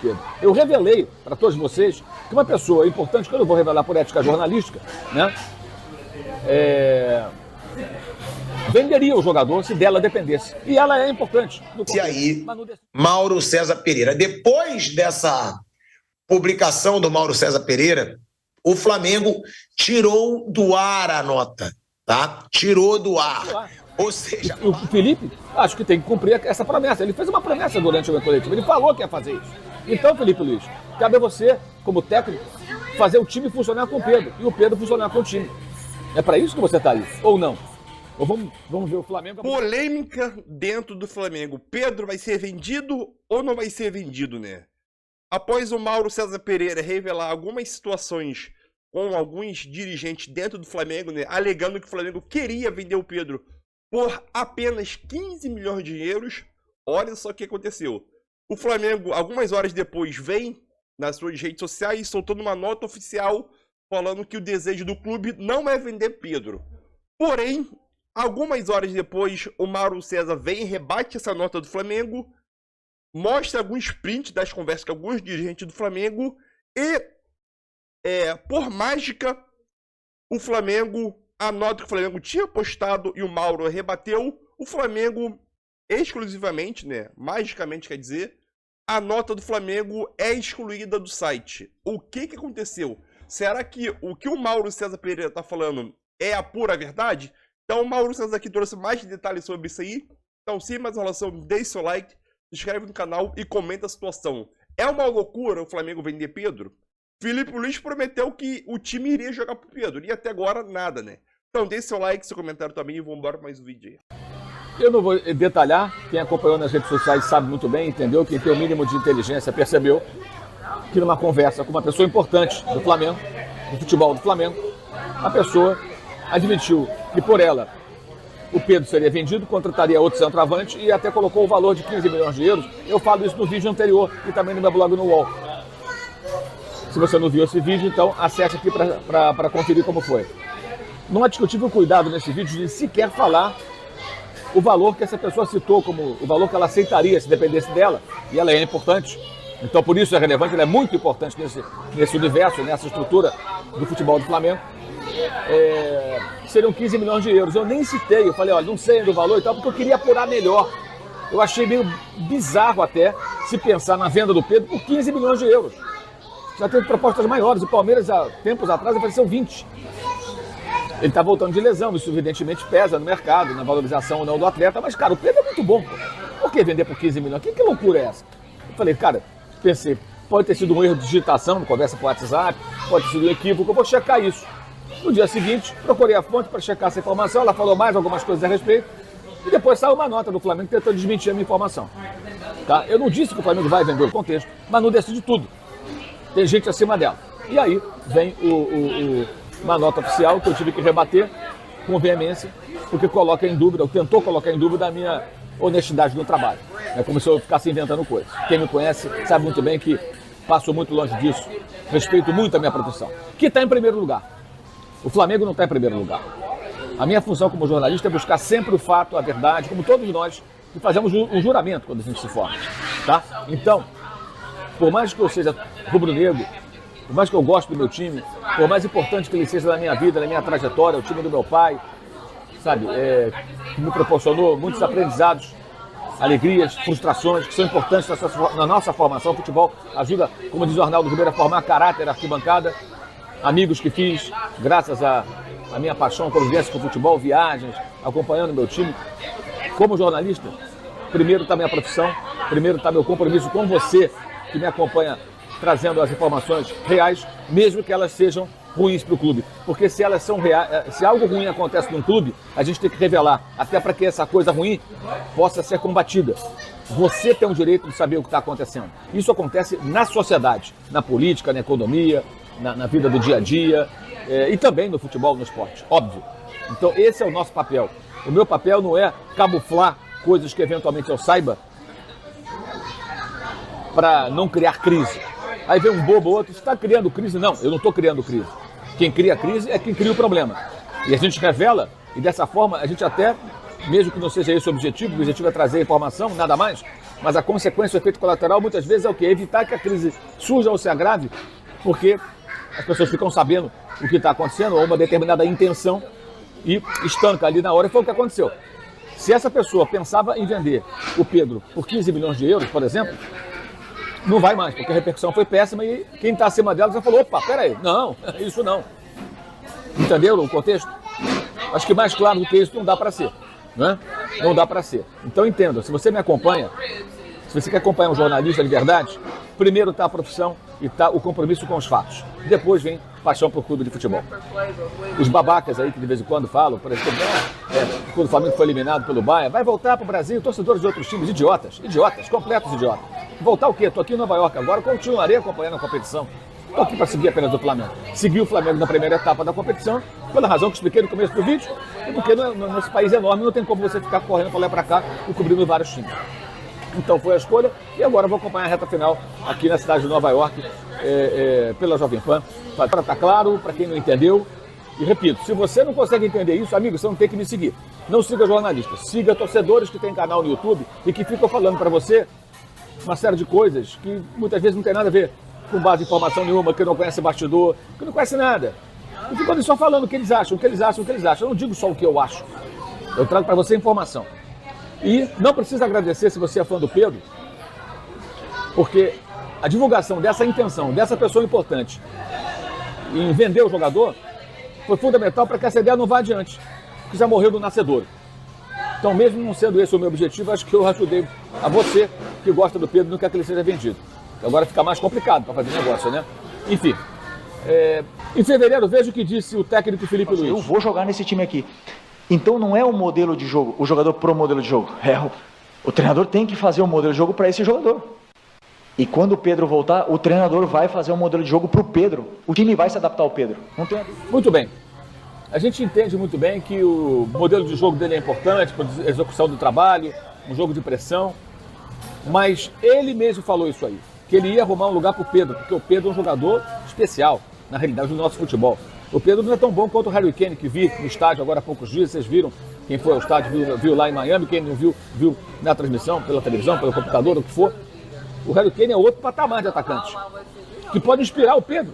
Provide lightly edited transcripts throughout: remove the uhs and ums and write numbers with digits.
Pedro. Eu revelei para todos vocês que uma pessoa importante, que eu não vou revelar por ética jornalística, né? Venderia o jogador se dela dependesse. E ela é importante. E aí, Mauro César Pereira. Depois dessa publicação do Mauro César Pereira, o Flamengo tirou do ar a nota, tá? Tirou do ar. Ou seja... O Felipe, acho que tem que cumprir essa promessa. Ele fez uma promessa durante o coletivo. Ele falou que ia fazer isso. Então, Felipe Luiz, cabe a você, como técnico, fazer o time funcionar com o Pedro. E o Pedro funcionar com o time. É para isso que você está aí, ou não? Ou vamos ver o Flamengo... Polêmica dentro do Flamengo. Pedro vai ser vendido ou não vai ser vendido, né? Após o Mauro César Pereira revelar algumas situações com alguns dirigentes dentro do Flamengo, né, alegando que o Flamengo queria vender o Pedro por apenas 15 milhões de euros, olha só o que aconteceu. O Flamengo, algumas horas depois, vem nas suas redes sociais soltando uma nota oficial falando que o desejo do clube não é vender Pedro. Porém, algumas horas depois, o Mauro César vem e rebate essa nota do Flamengo, mostra alguns prints das conversas com alguns dirigentes do Flamengo e, por mágica, o Flamengo, a nota que o Flamengo tinha postado e o Mauro rebateu, o Flamengo exclusivamente, né, magicamente quer dizer, a nota do Flamengo é excluída do site. O que aconteceu? Será que o que o Mauro César Pereira está falando é a pura verdade? Então o Mauro César aqui trouxe mais detalhes sobre isso aí. Então, sem mais enrolação, deixe seu like, se inscreve no canal e comenta a situação. É uma loucura o Flamengo vender Pedro? Felipe Luiz prometeu que o time iria jogar pro Pedro, e até agora nada, né? Então deixe seu like, seu comentário também e vamos embora para mais um vídeo aí. Eu não vou detalhar, quem acompanhou nas redes sociais sabe muito bem, entendeu? Quem tem o mínimo de inteligência percebeu que numa conversa com uma pessoa importante do Flamengo, do futebol do Flamengo, a pessoa admitiu que por ela o Pedro seria vendido, contrataria outro centroavante e até colocou o valor de 15 milhões de euros. Eu falo isso no vídeo anterior e também no meu blog no UOL. Se você não viu esse vídeo, então acesse aqui para conferir como foi. Não há discutível cuidado nesse vídeo de sequer falar o valor que essa pessoa citou como o valor que ela aceitaria se dependesse dela, e ela é importante. Então por isso é relevante, ela é muito importante nesse universo, nessa estrutura do futebol do Flamengo. Seriam 15 milhões de euros. Eu nem citei, eu falei, olha, não sei do valor e tal, porque eu queria apurar melhor. Eu achei meio bizarro até se pensar na venda do Pedro por 15 milhões de euros. Já teve propostas maiores, o Palmeiras há tempos atrás ofereceu 20. Ele está voltando de lesão, isso evidentemente pesa no mercado, na valorização ou não do atleta, mas cara, o Pedro é muito bom. Por que vender por 15 milhões? Que loucura é essa? Eu falei, cara, pensei, pode ter sido um erro de digitação, conversa por WhatsApp, pode ter sido um equívoco, eu vou checar isso. No dia seguinte, procurei a fonte para checar essa informação, ela falou mais algumas coisas a respeito, e depois saiu uma nota do Flamengo tentando desmentir a minha informação. Tá? Eu não disse que o Flamengo vai vender o contexto, mas não decide tudo. Tem gente acima dela. E aí vem uma nota oficial que eu tive que rebater com veemência, porque coloca em dúvida, ou tentou colocar em dúvida a minha honestidade no trabalho. É como se eu ficasse inventando coisas. Quem me conhece sabe muito bem que passo muito longe disso, respeito muito a minha profissão, que está em primeiro lugar. O Flamengo não está em primeiro lugar. A minha função como jornalista é buscar sempre o fato, a verdade, como todos nós que fazemos um juramento quando a gente se forma. Tá? Então, por mais que eu seja rubro-negro, por mais que eu goste do meu time, por mais importante que ele seja na minha vida, na minha trajetória, o time do meu pai, sabe, que me proporcionou muitos aprendizados, alegrias, frustrações, que são importantes na nossa formação. O futebol ajuda, como diz o Arnaldo Ribeiro, a formar caráter, arquibancada, amigos que fiz, graças à minha paixão, convivência com o futebol, viagens, acompanhando o meu time. Como jornalista, primeiro está minha profissão, primeiro está meu compromisso com você, que me acompanha trazendo as informações reais, mesmo que elas sejam ruins para o clube. Porque se elas são reais, se algo ruim acontece num clube, a gente tem que revelar, até para que essa coisa ruim possa ser combatida. Você tem o direito de saber o que está acontecendo. Isso acontece na sociedade, na política, na economia, na vida do dia a dia, e também no futebol, no esporte, óbvio. Então esse é o nosso papel. O meu papel não é camuflar coisas que eventualmente eu saiba para não criar crise. Aí vem um bobo ou outro, você está criando crise? Não, eu não estou criando crise. Quem cria crise é quem cria o problema. E a gente revela, e dessa forma a gente até, mesmo que não seja esse o objetivo é trazer informação, nada mais, Mas a consequência, o efeito colateral, muitas vezes é o quê? Evitar que a crise surja ou se agrave, porque as pessoas ficam sabendo o que está acontecendo, ou uma determinada intenção, e estanca ali na hora, e foi o que aconteceu. Se essa pessoa pensava em vender o Pedro por 15 milhões de euros, por exemplo, não vai mais, porque a repercussão foi péssima e quem está acima dela já falou, opa, peraí, não, isso não. Entenderam o contexto? Acho que mais claro do que isso não dá para ser, né? Não dá para ser. Então entenda, se você me acompanha, se você quer acompanhar um jornalista de verdade, primeiro está a profissão e está o compromisso com os fatos. Depois vem paixão por clube de futebol. Os babacas aí que de vez em quando falam, por exemplo, quando o Flamengo foi eliminado pelo Bahia, vai voltar para o Brasil, torcedores de outros times, idiotas, completos idiotas. Voltar o quê? Estou aqui em Nova York agora, continuarei acompanhando a competição. Estou aqui para seguir apenas o Flamengo. Segui o Flamengo na primeira etapa da competição, pela razão que expliquei no começo do vídeo, e porque nesse país enorme não tem como você ficar correndo para lá e para cá e cobrindo vários times. Então foi a escolha, e agora vou acompanhar a reta final aqui na cidade de Nova York, pela Jovem Pan. Para estar claro, para quem não entendeu, e repito, se você não consegue entender isso, amigo, você não tem que me seguir. Não siga jornalistas, siga torcedores que têm canal no YouTube e que ficam falando para você uma série de coisas que muitas vezes não tem nada a ver com base de informação nenhuma, que não conhece bastidor, que não conhece nada. E ficam só falando o que eles acham, o que eles acham, o que eles acham. Eu não digo só o que eu acho, eu trago para você informação. E não precisa agradecer se você é fã do Pedro, porque a divulgação dessa intenção, dessa pessoa importante em vender o jogador, foi fundamental para que essa ideia não vá adiante, que já morreu do nascedouro. Então, mesmo não sendo esse o meu objetivo, acho que eu ajudei a você que gosta do Pedro, não quer que ele seja vendido. Agora fica mais complicado para fazer negócio, né? Enfim, em fevereiro, veja o que disse o técnico Felipe Luiz. Eu vou jogar nesse time aqui. Então não é o modelo de jogo, o jogador pro modelo de jogo. O treinador tem que fazer um modelo de jogo para esse jogador. E quando o Pedro voltar, o treinador vai fazer um modelo de jogo pro Pedro. O time vai se adaptar ao Pedro. Não tem... Muito bem. A gente entende muito bem que o modelo de jogo dele é importante para a execução do trabalho, um jogo de pressão. Mas ele mesmo falou isso aí, que ele ia arrumar um lugar pro Pedro, porque o Pedro é um jogador especial, na realidade, do nosso futebol. O Pedro não é tão bom quanto o Harry Kane, que vi no estádio agora há poucos dias. Vocês viram, quem foi ao estádio viu lá em Miami, quem não viu, viu na transmissão, pela televisão, pelo computador, o que for. O Harry Kane é outro patamar de atacante, que pode inspirar o Pedro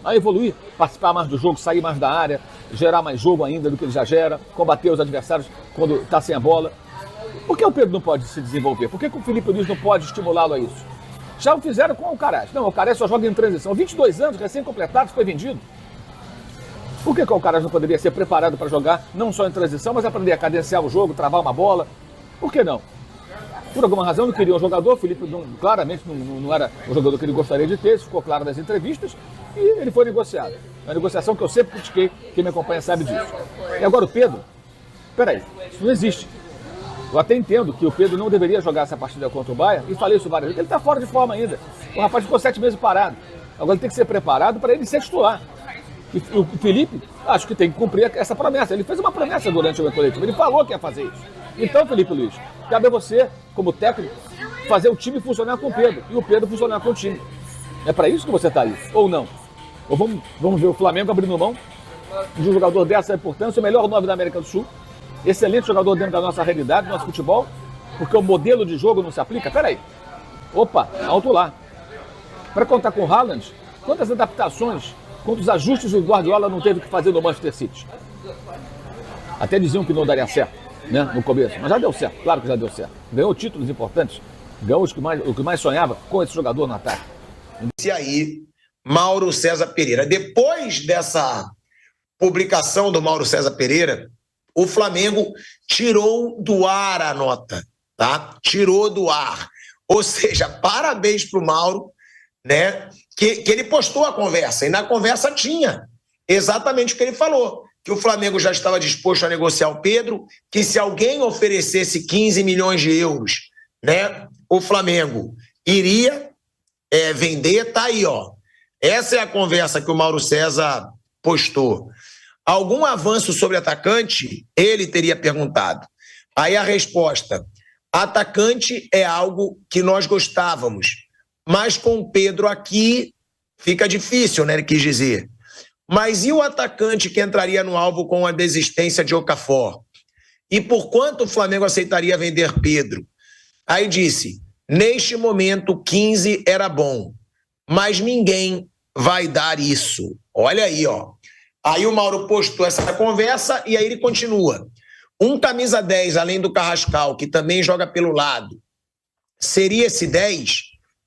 a evoluir, participar mais do jogo, sair mais da área, gerar mais jogo ainda do que ele já gera, combater os adversários quando está sem a bola. Por que o Pedro não pode se desenvolver? Por que o Felipe Luiz não pode estimulá-lo a isso? Já o fizeram com o Alcaraz. Não, o Alcaraz só joga em transição. 22 anos, recém-completado, foi vendido. Por que o Alcaraz não poderia ser preparado para jogar não só em transição, mas aprender a cadenciar o jogo, travar uma bola? Por que não? Por alguma razão não queria um jogador, o Felipe claramente não era o jogador que ele gostaria de ter, isso ficou claro nas entrevistas, e ele foi negociado. Uma negociação que eu sempre critiquei, quem me acompanha sabe disso. E agora o Pedro, peraí, isso não existe. Eu até entendo que o Pedro não deveria jogar essa partida contra o Bahia, e falei isso várias vezes, ele está fora de forma ainda. O rapaz ficou 7 meses parado. Agora ele tem que ser preparado para ele ser titular. E o Felipe, acho que tem que cumprir essa promessa. Ele fez uma promessa durante o coletivo, ele falou que ia fazer isso. Então, Felipe Luiz, cabe a você, como técnico, fazer o time funcionar com o Pedro e o Pedro funcionar com o time. É para isso que você está aí, ou não? Ou vamos ver o Flamengo abrindo mão de um jogador dessa importância, o melhor 9 da América do Sul, excelente jogador dentro da nossa realidade, do nosso futebol, porque o modelo de jogo não se aplica? Peraí, opa, alto lá. Para contar com o Haaland, quantas adaptações, quantos ajustes o Guardiola não teve que fazer no Manchester City? Até diziam que não daria certo, né, no começo, mas já deu certo, claro que já deu certo. Ganhou títulos importantes, ganhou o que mais sonhava com esse jogador no ataque. E aí, Mauro César Pereira. Depois dessa publicação do Mauro César Pereira, o Flamengo tirou do ar a nota, tá? Tirou do ar. Ou seja, parabéns pro Mauro, né? Que ele postou a conversa, e na conversa tinha exatamente o que ele falou, que o Flamengo já estava disposto a negociar o Pedro, que se alguém oferecesse 15 milhões de euros, né, o Flamengo iria vender, tá aí, ó. Essa é a conversa que o Mauro César postou. Algum avanço sobre atacante? Ele teria perguntado. Aí a resposta: atacante é algo que nós gostávamos, mas com o Pedro aqui fica difícil, né? Ele quis dizer. Mas e o atacante que entraria no alvo com a desistência de Okafor? E por quanto o Flamengo aceitaria vender Pedro? Aí disse: Neste momento, 15 era bom, mas ninguém vai dar isso. Olha aí, ó. Aí o Mauro postou essa conversa e aí ele continua. Um camisa 10, além do Carrascal, que também joga pelo lado, seria esse 10?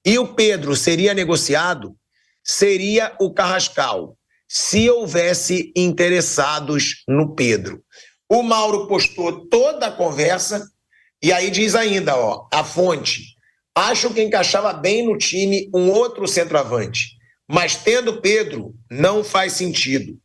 E o Pedro seria negociado? Seria o Carrascal, se houvesse interessados no Pedro. O Mauro postou toda a conversa e aí diz ainda, ó, a fonte, acho que encaixava bem no time um outro centroavante, mas tendo Pedro não faz sentido.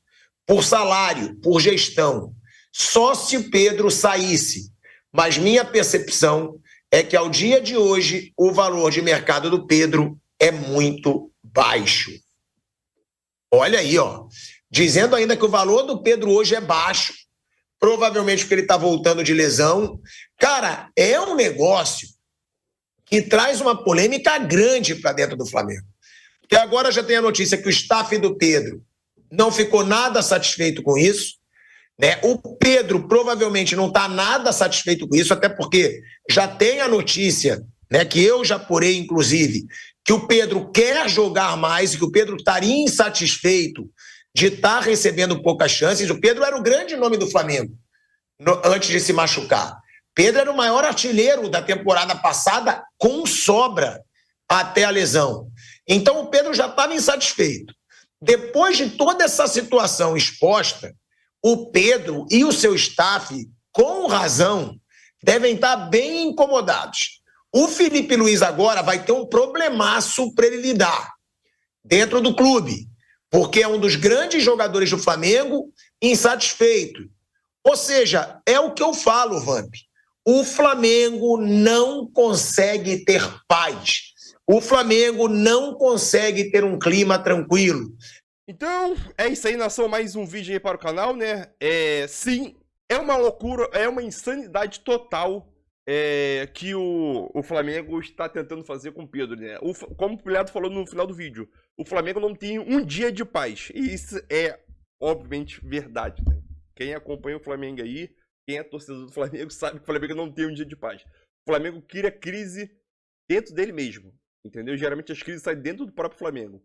Por salário, por gestão, só se o Pedro saísse. Mas minha percepção é que ao dia de hoje o valor de mercado do Pedro é muito baixo. Olha aí, ó, dizendo ainda que o valor do Pedro hoje é baixo, provavelmente porque ele está voltando de lesão. Cara, é um negócio que traz uma polêmica grande para dentro do Flamengo. Porque agora já tem a notícia que o staff do Pedro não ficou nada satisfeito com isso, né? O Pedro provavelmente não está nada satisfeito com isso, até porque já tem a notícia, né, que eu já apurei, inclusive, que o Pedro quer jogar mais e que o Pedro estaria insatisfeito de estar recebendo poucas chances. O Pedro era o grande nome do Flamengo antes de se machucar. Pedro era o maior artilheiro da temporada passada com sobra até a lesão. Então o Pedro já estava insatisfeito. Depois de toda essa situação exposta, o Pedro e o seu staff, com razão, devem estar bem incomodados. O Felipe Luiz agora vai ter um problemaço para ele lidar dentro do clube, porque é um dos grandes jogadores do Flamengo insatisfeito. Ou seja, é o que eu falo, Vamp. O Flamengo não consegue ter paz. O Flamengo não consegue ter um clima tranquilo. Então, é isso aí, nação, mais um vídeo aí para o canal, né? Sim, é uma loucura, é uma insanidade total que o Flamengo está tentando fazer com o Pedro, né? Como o Pilhado falou no final do vídeo, o Flamengo não tem um dia de paz. E isso é, obviamente, verdade, né? Quem acompanha o Flamengo aí, quem é torcedor do Flamengo, sabe que o Flamengo não tem um dia de paz. O Flamengo cria crise dentro dele mesmo, entendeu? Geralmente as crises saem dentro do próprio Flamengo.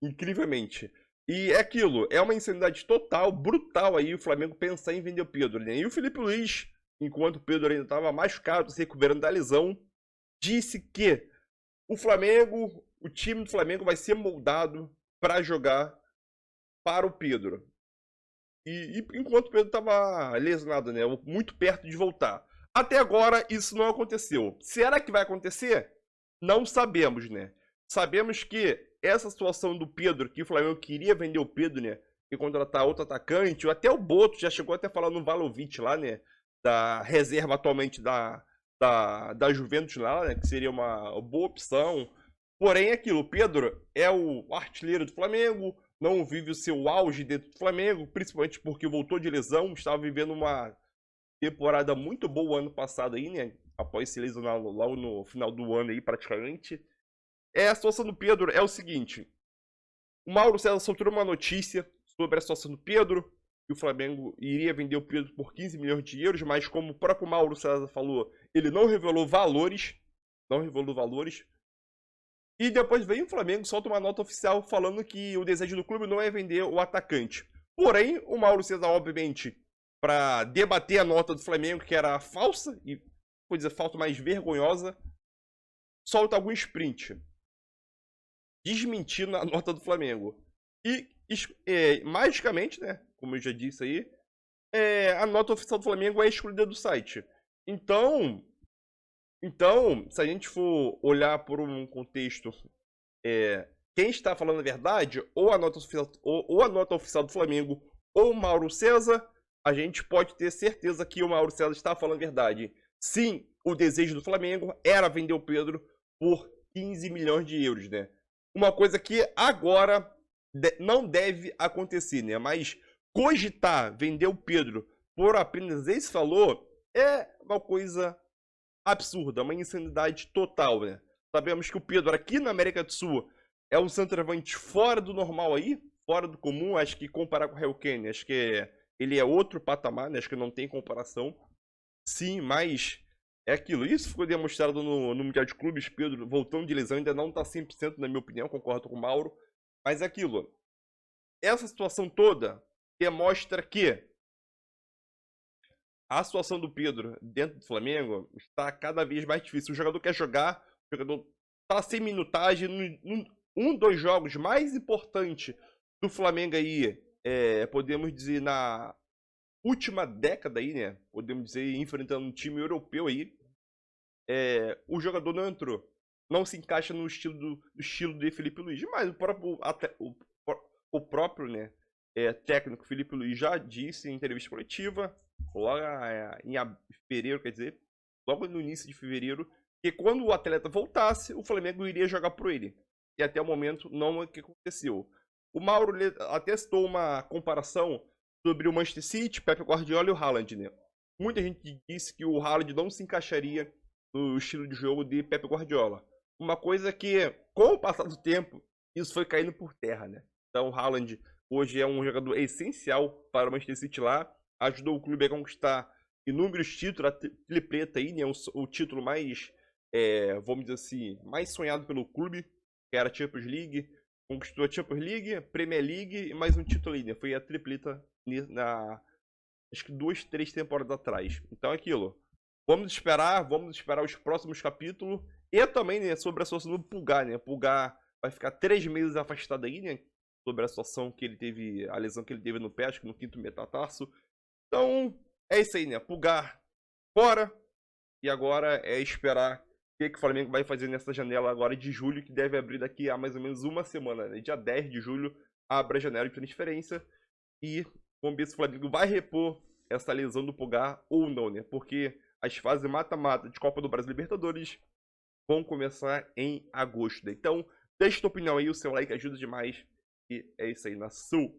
Incrivelmente. E é aquilo, é uma insanidade total, brutal aí o Flamengo pensar em vender o Pedro, né? E o Felipe Luiz, enquanto o Pedro ainda estava machucado, se recuperando da lesão, disse que o Flamengo, o time do Flamengo vai ser moldado para jogar para o Pedro. E enquanto o Pedro estava lesionado, né? Muito perto de voltar. Até agora isso não aconteceu. Será que vai acontecer? Não sabemos, né? Sabemos que essa situação do Pedro, que o Flamengo queria vender o Pedro, né? E contratar outro atacante, ou até o Boto já chegou até a falar no Vlahovic lá, né? Da reserva atualmente da Juventus lá, né? Que seria uma boa opção. Porém, aquilo, o Pedro é o artilheiro do Flamengo, não vive o seu auge dentro do Flamengo, principalmente porque voltou de lesão, estava vivendo uma temporada muito boa ano passado aí, né? Após se lesionar lá no final do ano aí, praticamente. A situação do Pedro é o seguinte. O Mauro César soltou uma notícia sobre a situação do Pedro, que o Flamengo iria vender o Pedro por 15 milhões de euros, mas como o próprio Mauro César falou, ele não revelou valores. E depois vem o Flamengo, solta uma nota oficial falando que o desejo do clube não é vender o atacante. Porém, o Mauro César, obviamente, para debater a nota do Flamengo, que era falsa, e vou dizer, falta mais vergonhosa, solta algum sprint desmentindo a nota do Flamengo. E, magicamente, né, como eu já disse aí, a nota oficial do Flamengo é excluída do site. Então, se a gente for olhar por um contexto, quem está falando a verdade, ou a nota oficial do Flamengo, ou o Mauro César, a gente pode ter certeza que o Mauro César está falando a verdade. Sim, o desejo do Flamengo era vender o Pedro por 15 milhões de euros, né? Uma coisa que agora não deve acontecer, né? Mas cogitar vender o Pedro por apenas esse valor é uma coisa absurda, uma insanidade total, né? Sabemos que o Pedro aqui na América do Sul é um centroavante fora do normal aí, fora do comum. Acho que comparar com o Harry Kane, acho que ele é outro patamar, né? Acho que não tem comparação. Sim, mas É aquilo. Isso ficou demonstrado no Mundial de Clubes. Pedro, voltando de lesão, ainda não tá 100%, na minha opinião. Concordo com o Mauro. Mas é aquilo. Essa situação toda demonstra que a situação do Pedro dentro do Flamengo está cada vez mais difícil. O jogador quer jogar, o jogador tá sem minutagem. Dos jogos mais importantes do Flamengo aí, podemos dizer, na última década aí, né? Podemos dizer, enfrentando um time europeu aí. O jogador não entrou. Não se encaixa no estilo de Felipe Luiz. Mas o próprio né, técnico Felipe Luiz já disse em entrevista coletiva, lá em fevereiro, quer dizer, logo no início de fevereiro, que quando o atleta voltasse, o Flamengo iria jogar por ele. E até o momento não é o que aconteceu. O Mauro até citou uma comparação sobre o Manchester City, Pep Guardiola e o Haaland, né? Muita gente disse que o Haaland não se encaixaria no estilo de jogo de Pep Guardiola. Uma coisa que, com o passar do tempo, isso foi caindo por terra, né? Então o Haaland hoje é um jogador essencial para o Manchester City lá. Ajudou o clube a conquistar inúmeros títulos, a tripleta aí, né? O título mais, vamos dizer assim, mais sonhado pelo clube, que era a Champions League. Conquistou a Champions League, Premier League e mais um título aí, né? Foi a tripleta acho que 2, 3 temporadas atrás. Então é aquilo. Vamos esperar os próximos capítulos. E também, né, sobre a situação do Pulgar, né? Pulgar vai ficar 3 meses afastado aí, né? Sobre a situação que ele teve, a lesão que ele teve no pé, acho que no 5º metatarso. Então, é isso aí, né? Pulgar fora. E agora é esperar o que o Flamengo vai fazer nessa janela agora de julho, que deve abrir daqui a mais ou menos uma semana, né? Dia 10 de julho abre a janela de transferência. E vamos ver se o Flamengo vai repor essa lesão do Pulgar ou não, né? Porque as fases mata-mata de Copa do Brasil e Libertadores vão começar em agosto, né? Então, deixa a tua opinião aí, o seu like ajuda demais. E é isso aí, nação.